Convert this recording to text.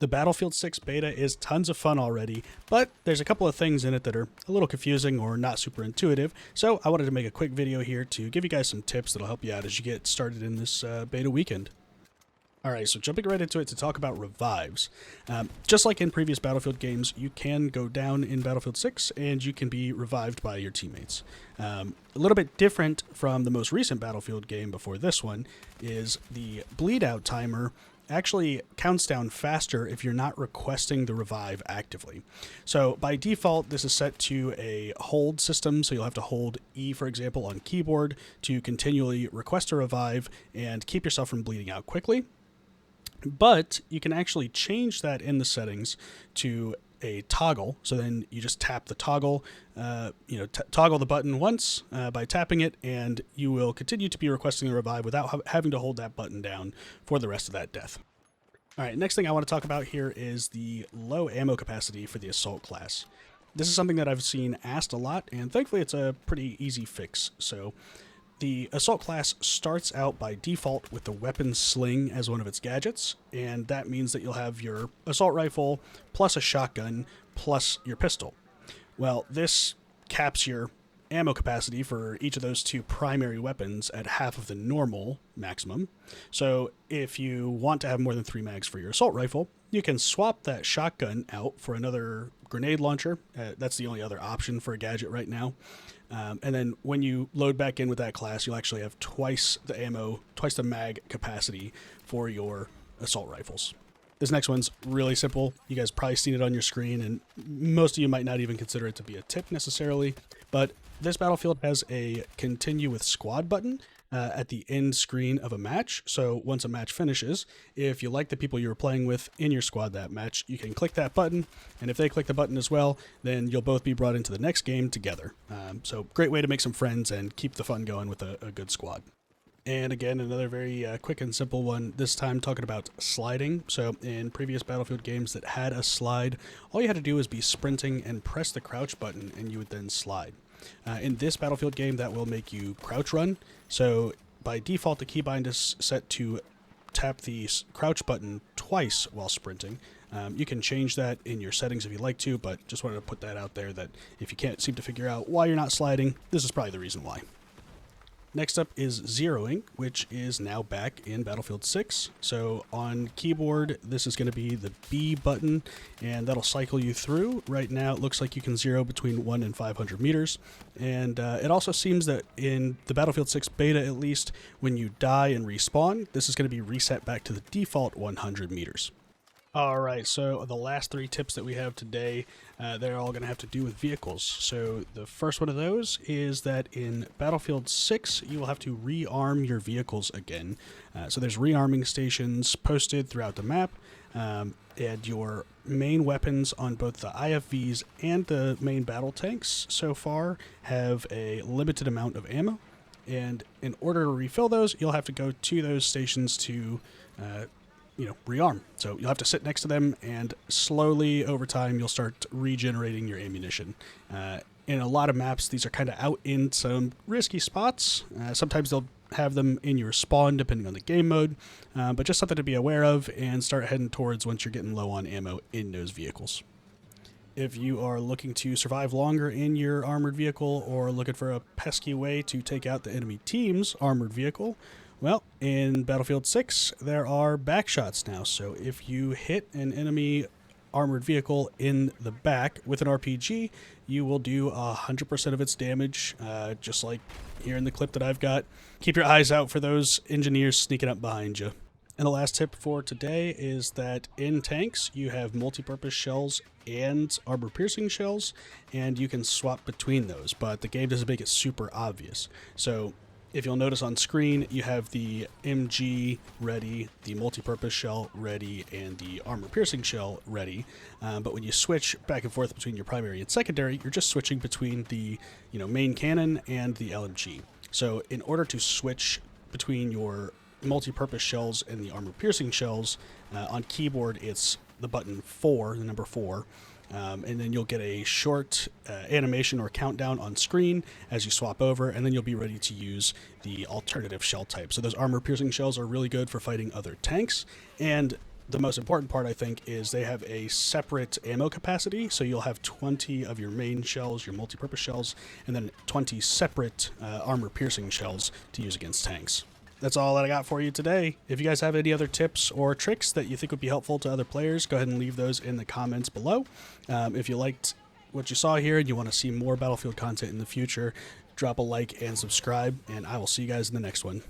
The Battlefield 6 beta is tons of fun already, but there's a couple of things in it that are a little confusing or not super intuitive, so I wanted to make a quick video here to give you guys some tips that'll help you out as you get started in this beta weekend. Alright, so jumping right into it to talk about revives. Just like in previous Battlefield games, you can go down in Battlefield 6 and you can be revived by your teammates. A little bit different from the most recent Battlefield game before this one is the bleed out timer actually counts down faster if you're not requesting the revive actively. So by default, this is set to a hold system, so you'll have to hold E, for example, on keyboard to continually request a revive and keep yourself from bleeding out quickly. But you can actually change that in the settings to a toggle. So then you just tap the toggle, toggle the button once by tapping it, and you will continue to be requesting a revive without having to hold that button down for the rest of that death. All right, next thing I want to talk about here is the low ammo capacity for the assault class. This is something that I've seen asked a lot, and thankfully it's a pretty easy fix. So the assault class starts out by default with the weapon sling as one of its gadgets, and that means that you'll have your assault rifle plus a shotgun plus your pistol. Well, this caps your ammo capacity for each of those two primary weapons at half of the normal maximum. So if you want to have more than 3 mags for your assault rifle, you can swap that shotgun out for another grenade launcher. That's the only other option for a gadget right now. And then when you load back in with that class, you'll actually have twice the ammo, twice the mag capacity for your assault rifles. This next one's really simple. You guys probably seen it on your screen, and most of you might not even consider it to be a tip necessarily, but this Battlefield has a continue with squad button at the end screen of a match. So once a match finishes, if you like the people you were playing with in your squad that match, you can click that button, and if they click the button as well, then you'll both be brought into the next game together. So great way to make some friends and keep the fun going with a good squad. And again, another very quick and simple one, this time talking about sliding. So in previous Battlefield games that had a slide, all you had to do was be sprinting and press the crouch button, and you would then slide. In this Battlefield game, that will make you crouch run. So by default, the keybind is set to tap the crouch button twice while sprinting. You can change that in your settings if you like to, but just wanted to put that out there that if you can't seem to figure out why you're not sliding, this is probably the reason why. Next up is zeroing, which is now back in Battlefield 6. So on keyboard, this is going to be the B button, and that'll cycle you through. Right now, it looks like you can zero between 1 and 500 meters. And it also seems that in the Battlefield 6 beta, at least, when you die and respawn, this is going to be reset back to the default 100 meters. All right, so the last 3 tips that we have today, they're all going to have to do with vehicles. So the first one of those is that in Battlefield 6, you will have to rearm your vehicles again. So there's rearming stations posted throughout the map, and your main weapons on both the IFVs and the main battle tanks so far have a limited amount of ammo. And in order to refill those, you'll have to go to those stations to rearm. So you'll have to sit next to them, and slowly over time you'll start regenerating your ammunition. In a lot of maps, these are kind of out in some risky spots. Sometimes they'll have them in your spawn depending on the game mode, but just something to be aware of and start heading towards once you're getting low on ammo in those vehicles. If you are looking to survive longer in your armored vehicle or looking for a pesky way to take out the enemy team's armored vehicle, well, in Battlefield 6, there are backshots now. So if you hit an enemy armored vehicle in the back with an RPG, you will do 100% of its damage, just like here in the clip that I've got. Keep your eyes out for those engineers sneaking up behind you. And the last tip for today is that in tanks, you have multi-purpose shells and armor-piercing shells, and you can swap between those, but the game doesn't make it super obvious. So if you'll notice on screen, you have the MG ready, the multi-purpose shell ready, and the armor-piercing shell ready. But when you switch back and forth between your primary and secondary, you're just switching between the main cannon and the LMG. So in order to switch between your multi-purpose shells and the armor-piercing shells, on keyboard it's the button 4, the number 4. And then you'll get a short animation or countdown on screen as you swap over, and then you'll be ready to use the alternative shell type. So those armor-piercing shells are really good for fighting other tanks, and the most important part, I think, is they have a separate ammo capacity. So you'll have 20 of your main shells, your multi-purpose shells, and then 20 separate armor-piercing shells to use against tanks. That's all that I got for you today. If you guys have any other tips or tricks that you think would be helpful to other players, go ahead and leave those in the comments below. If you liked what you saw here and you want to see more Battlefield content in the future, drop a like and subscribe, and I will see you guys in the next one.